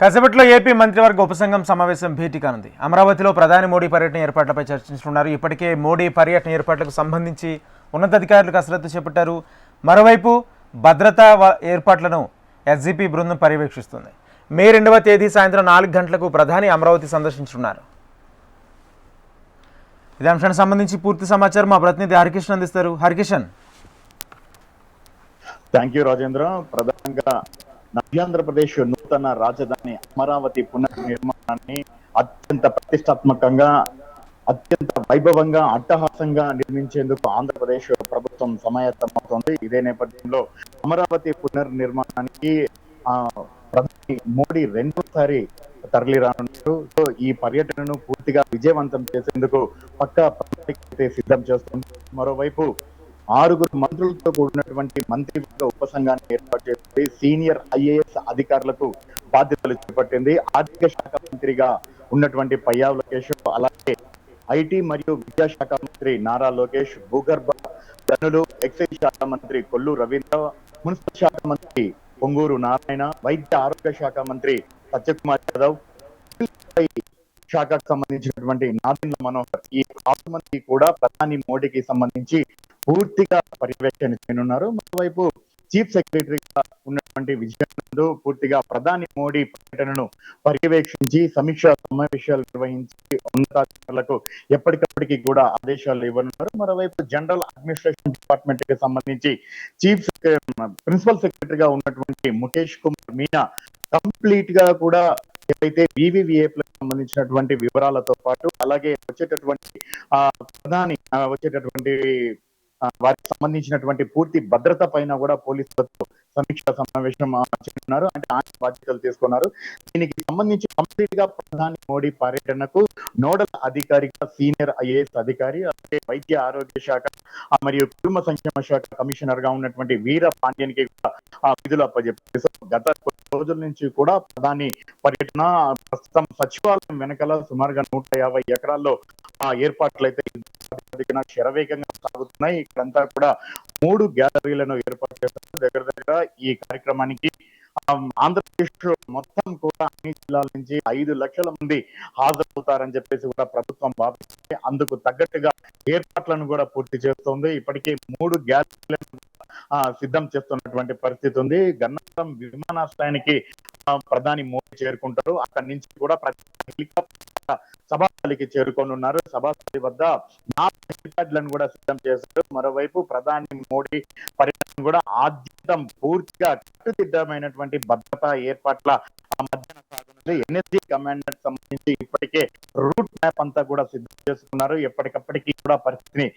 కాసేపట్లో ఏపీ మంత్రివర్గ ఉపసంఘం సమావేశం భేటీ కానుంది. అమరావతిలో ప్రధాని మోడీ పర్యటన ఏర్పాట్లపై చర్చించనున్నారు. ఇప్పటికే మోడీ పర్యటన ఏర్పాట్లకు సంబంధించి ఉన్నతాధికారులు కసరత్తు చేపట్టారు. మరోవైపు భద్రతా ఏర్పాట్లను ఎస్జీపీ బృందం పర్యవేక్షిస్తుంది. మే 2వ తేదీ సాయంత్రం 4 గంటలకు ప్రధాని అమరావతి సందర్శించనున్నారు. ఇదే అంశానికి సంబంధించి పూర్తి సమాచారం మా ప్రతినిధి హరికిషన్ అందిస్తారు. హరికిషన్. Thank you Rajendra. ప్రధానంగా నవ్యాంధ్రప్రదేశ్ నూతన రాజధాని అమరావతి పునర్నిర్మాణాన్ని అత్యంత ప్రతిష్టాత్మకంగా, అత్యంత వైభవంగా, అట్టహాసంగా నిర్మించేందుకు ఆంధ్రప్రదేశ్ ప్రభుత్వం సమాయత్తమవుతోంది. ఇదే నేపథ్యంలో అమరావతి పునర్నిర్మాణానికి ప్రధాని మోడీ రెండోసారి తరలి రానున్నారు. సో ఈ పర్యటనను పూర్తిగా విజయవంతం చేసేందుకు పక్కా ప్రణాళిక అయితే సిద్ధం చేస్తుంది. మరోవైపు 6 మంత్రులతో కూడినటువంటి మంత్రివర్గ ఉపసంఘాన్ని ఏర్పాటు చేసి సీనియర్ ఐఏఎస్ అధికారులకు బాధ్యతలు చేపట్టింది. ఆర్థిక శాఖ మంత్రిగా ఉన్నటువంటి పయ్యావ్ లోకేష్, అలాగే ఐటీ మరియు విద్యాశాఖ మంత్రి నారా లోకేష్, భూగర్భ గనులు ఎక్సైజ్ శాఖ మంత్రి కొల్లు రవీంద్ర, మున్సిపల్ శాఖ మంత్రి పొంగూరు నారాయణ, వైద్య ఆరోగ్య శాఖ మంత్రి సత్యకుమార్ యాదవ్, శాఖకు సంబంధించినటువంటి నాదెండ్ల మనోహర్, ఈ 6 మంది కూడా ప్రధాని మోడీకి సంబంధించి పూర్తిగా పర్యవేక్షణ చేయనున్నారు. మరోవైపు చీఫ్ సెక్రటరీగా ఉన్నటువంటి విజయానంద్ పూర్తిగా ప్రధాని మోడీ పర్యటనను పర్యవేక్షించి సమీక్షా సమావేశాలు నిర్వహించి ఉన్నతాధికారులకు ఎప్పటికప్పటికి కూడా ఆదేశాలు ఇవ్వనున్నారు. మరోవైపు జనరల్ అడ్మినిస్ట్రేషన్ డిపార్ట్మెంట్ కి సంబంధించి ప్రిన్సిపల్ సెక్రటరీగా ఉన్నటువంటి ముఖేష్ కుమార్ మీనా కంప్లీట్ గా కూడా ఏవైతే వివివిఏలకు సంబంధించినటువంటి వివరాలతో పాటు అలాగే వచ్చేటటువంటి ప్రధాని వచ్చేటటువంటి వారికి సంబంధించినటువంటి పూర్తి భద్రత పైన కూడా పోలీసులతో సమీక్షా సమావేశం చేస్తున్నారు. అంటే ఆయన బాధ్యతలు తీసుకున్నారు. దీనికి సంబంధించి కంప్లీట్ గా ప్రధాని మోడీ పర్యటనకు నోడల్ అధికారిగా సీనియర్ ఐఏఎస్ అధికారి, అలాగే వైద్య ఆరోగ్య శాఖ మరియు కుటుంబ సంక్షేమ శాఖ కమిషనర్ గా ఉన్నటువంటి వీర పాండ్యన్కి విధులు అప్పచెప్పారు. సో గత కొన్ని రోజుల నుంచి కూడా ప్రధాని పర్యటన ప్రస్తుతం సచివాలయం వెనకాల సుమారుగా 150 ఎకరాల్లో ఏర్పాట్లు అయితే శరవేగంగా సాగుతున్నాయి. ఇక్కడంతా కూడా 3 గ్యాలరీలను ఏర్పాటు చేస్తారు. దగ్గర ఈ కార్యక్రమానికి ఆంధ్రప్రదేశ్ మొత్తం కూడా అన్ని జిల్లాల నుంచి 5 లక్షల మంది హాజరవుతారని చెప్పేసి కూడా ప్రభుత్వం భావిస్తుంది. అందుకు తగ్గట్టుగా ఏర్పాట్లను కూడా పూర్తి చేస్తోంది. ఇప్పటికే 3 గ్యాలరీలను సిద్ధం చేస్తున్నటువంటి పరిస్థితి ఉంది. గన్నవరం విమానాశ్రయానికి ప్రధాని మోడీ చేరుకుంటారు. అక్కడి నుంచి కూడా హెలికాప్టర్ సభాస్థలికి చేరుకోనున్నారు. సభాస్థలి వద్ద 4 హెలిప్యాడ్లను కూడా సిద్ధం చేశారు. మరోవైపు ప్రధాని మోడీ పర్యటన కూడా ఆద్యంతం పూర్తిగా కట్టుదిట్టమైనటువంటి భద్రతా ఏర్పాట్ల మధ్యన సాగుతుంది. ఎన్ఎస్జీ కమాండర్ సంబంధించి ఇప్పటికే రూట్ మ్యాప్ అంతా కూడా సిద్ధం చేసుకున్నారు. ఎప్పటికప్పటికీ కూడా పరిస్థితిని